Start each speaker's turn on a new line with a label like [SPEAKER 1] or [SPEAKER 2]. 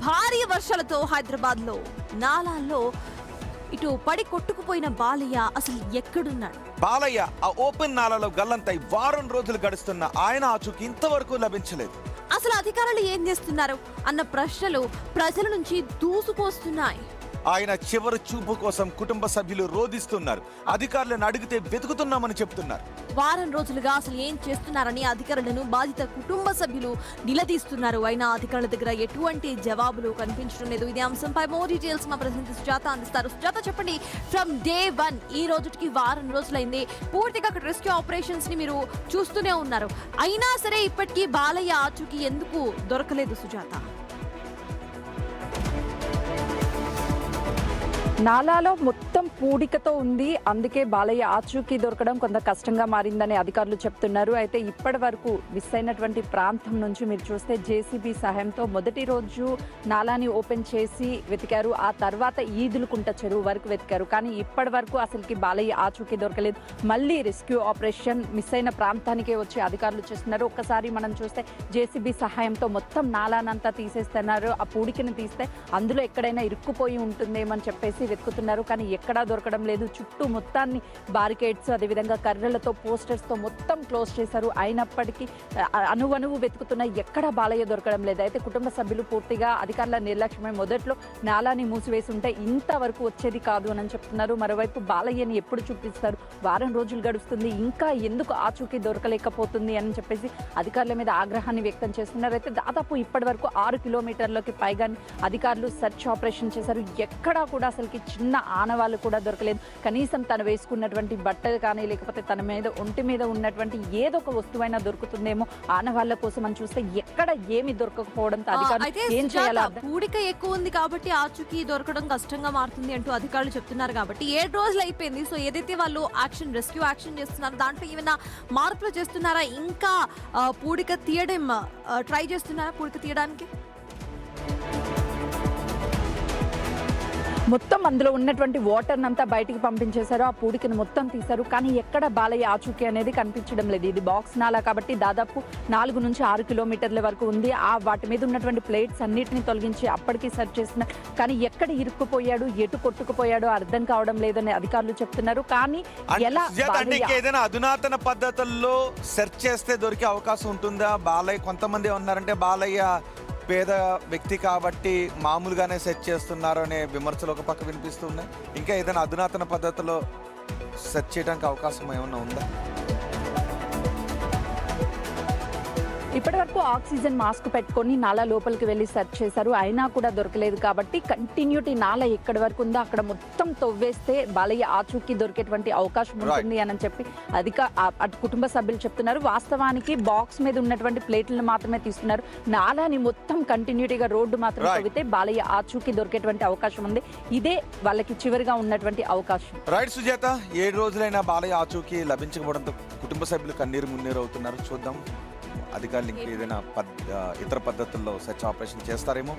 [SPEAKER 1] భారీ వర్షాలతో హైదరాబాద్ లో నాలాల్లో ఇటు పడి కొట్టుకుపోయిన బాలయ్య అసలు ఎక్కడున్నాడు?
[SPEAKER 2] బాలయ్య ఆ ఓపెన్ నాలలో గల్లంతై వారం రోజులు గడుస్తున్న ఆయన ఆచూకీ ఇంతవరకు లభించలేదు.
[SPEAKER 1] అసలు అధికారులు ఏం చేస్తున్నారు అన్న ప్రశ్నలు ప్రజల నుంచి దూసుకొస్తున్నాయి.
[SPEAKER 2] ఆయన చివరి చూపు కోసం కుటుంబ సభ్యులు రోధిస్తున్నారు. అధికారులను అడిగితే వెతుకుతున్నామని చెప్తున్నారు.
[SPEAKER 1] వారం రోజులుగా అసలు ఏం చేస్తున్నారని అధికారులను బాధిత కుటుంబ సభ్యులు నిలదీస్తున్నారు. అయినా అధికారుల దగ్గర ఎటువంటి జవాబులు కనిపించడం లేదు. ఇదే అంశంపై మోర్ డీటెయిల్స్ మా ప్రతినిధి సుజాత అందిస్తారు. సుజాత, చెప్పండి, ఫ్రమ్ డే 1 ఈ రోజుకి వారం రోజులైంది. పూర్తిగా అక్కడ రెస్క్యూ ఆపరేషన్స్ ని మీరు చూస్తూనే ఉన్నారు. అయినా సరే ఇప్పటికీ బాలయ్య ఆచూకీ ఎందుకు దొరకలేదు సుజాత?
[SPEAKER 3] నాలాలో మొత్తం పూడికతో ఉంది. అందుకే బాలయ్య ఆచూకీ దొరకడం కొంత కష్టంగా మారిందని అధికారులు చెప్తున్నారు. అయితే ఇప్పటి వరకు మిస్ అయినటువంటి ప్రాంతం నుంచి మీరు చూస్తే జేసీబీ సహాయంతో మొదటి రోజు నాలాని ఓపెన్ చేసి వెతికారు. ఆ తర్వాత ఈదులుకుంట చెరువు వరకు వెతికారు. కానీ ఇప్పటి వరకు అసలుకి బాలయ్య ఆచూకీ దొరకలేదు. మళ్ళీ రెస్క్యూ ఆపరేషన్ మిస్ అయిన ప్రాంతానికే వచ్చి అధికారులు చేస్తున్నారు. ఒక్కసారి మనం చూస్తే జేసీబీ సహాయంతో మొత్తం నాలానంతా తీసేస్తున్నారు. ఆ పూడికను తీస్తే అందులో ఎక్కడైనా ఇరుక్కుపోయి ఉంటుందేమని చెప్పేసి వెతుకుతున్నారు. కానీ ఎక్కడా దొరకడం లేదు. చుట్టూ మొత్తాన్ని బారికేడ్స్, అదేవిధంగా కర్రలతో, పోస్టర్స్తో మొత్తం క్లోజ్ చేశారు. అయినప్పటికీ అణువణువు వెతుకుతున్నా ఎక్కడా బాలయ్య దొరకడం లేదు. అయితే కుటుంబ సభ్యులు పూర్తిగా అధికారుల నిర్లక్ష్యమై మొదట్లో నాలాని మూసివేసి ఉంటే ఇంతవరకు వచ్చేది కాదు అని చెప్తున్నారు. మరోవైపు బాలయ్యని ఎప్పుడు చూపిస్తారు? వారం రోజులు గడుస్తుంది, ఇంకా ఎందుకు ఆచూకీ దొరకలేకపోతుంది అని చెప్పేసి అధికారుల మీద ఆగ్రహాన్ని వ్యక్తం చేస్తున్నారు. అయితే దాదాపు ఇప్పటి వరకు 6 కిలోమీటర్లకి పైగా అధికారులు సెర్చ్ ఆపరేషన్ చేశారు. ఎక్కడా కూడా అసలు చిన్న ఆనవాళ్ళు కూడా దొరకలేదు. కనీసం తను వేసుకున్నటువంటి బట్టలు కానీ, లేకపోతే తన మీద ఒంటి మీద ఉన్నటువంటి ఏదో ఒక వస్తువైనా దొరుకుతుందేమో ఆనవాళ్ళ కోసం అని చూస్తే ఎక్కడ ఏమి దొరకకపోవడంతో అధికారులు ఏం చేయాలి?
[SPEAKER 1] పూడిక ఎక్కువ ఉంది కాబట్టి ఆచూకీ దొరకడం కష్టంగా మారుతుంది అంటూ అధికారులు చెప్తున్నారు. కాబట్టి 7 రోజులు అయిపోయింది. సో ఏదైతే వాళ్ళు రెస్క్యూ యాక్షన్ చేస్తున్నారు దాంట్లో ఏమైనా మార్పులు చేస్తున్నారా? ఇంకా పూడిక తీయడం ట్రై చేస్తున్నారా? పూడిక తీయడానికి
[SPEAKER 3] మొత్తం అందులో ఉన్నటువంటి వాటర్ అంతా బయటికి పంపించేశారు. ఆ పూడికను మొత్తం తీశారు. కానీ ఎక్కడ బాలయ్య ఆచూకీ అనేది కనిపించడం లేదు. ఇది బాక్స్ నాలా కాబట్టి దాదాపు 4 నుంచి 6 కిలోమీటర్ల వరకు ఉంది. వాటి మీద ఉన్నటువంటి ప్లేట్స్ అన్నిటిని తొలగించి అప్పటికి సెర్చ్ చేస్తున్నారు. కానీ ఎక్కడ ఇరుక్కుపోయాడు, ఎటు కొట్టుకుపోయాడో అర్థం కావడం లేదని అధికారులు చెప్తున్నారు. కానీ ఎలా
[SPEAKER 2] ఏదైనా అధునాతన పద్ధతుల్లో సెర్చ్ చేస్తే దొరికే అవకాశం ఉంటుందా? బాలయ్య కొంతమంది ఉన్నారంటే బాలయ్య పేద వ్యక్తి కాబట్టి మామూలుగానే సెర్చ్ చేస్తున్నారు అనే విమర్శలు ఒక పక్క వినిపిస్తున్నాయి. ఇంకా ఏదైనా అధునాతన పద్ధతిలో సెర్చ్ చేయడానికి అవకాశం ఏమైనా ఉందా?
[SPEAKER 3] ఇప్పటి వరకు ఆక్సిజన్ మాస్క్ పెట్టుకొని నాలా లోపలికి వెళ్ళి సెర్చ్ చేశారు. అయినా కూడా దొరకలేదు. కాబట్టి కంటిన్యూటీ నాలా ఎక్కడి వరకు ఉందో అక్కడ మొత్తం తవ్వేస్తే బాలయ్య ఆచూకీ దొరికేటువంటి అవకాశం ఉంటుంది అని చెప్పి అటు కుటుంబ సభ్యులు చెప్తున్నారు. వాస్తవానికి బాక్స్ మీద ఉన్నటువంటి ప్లేట్లను మాత్రమే తీస్తున్నారు. నాలాని మొత్తం కంటిన్యూటీగా రోడ్డు మాత్రం తవ్వితే బాలయ్య ఆచూకీ దొరికేటువంటి అవకాశం ఉంది. ఇదే వాళ్ళకి చివరిగా ఉన్నటువంటి అవకాశం.
[SPEAKER 2] రైట్ సుజాత, 7 రోజులైనా బాలయ్య ఆచూకీ లభించకపోవడంతో కుటుంబ సభ్యులు కన్నీరు మున్నీరు అవుతున్నారు. చూద్దాం అధికారులు ఇంకేదైనా ఇతర పద్ధతుల్లో సెర్చ్ ఆపరేషన్ చేస్తారేమో.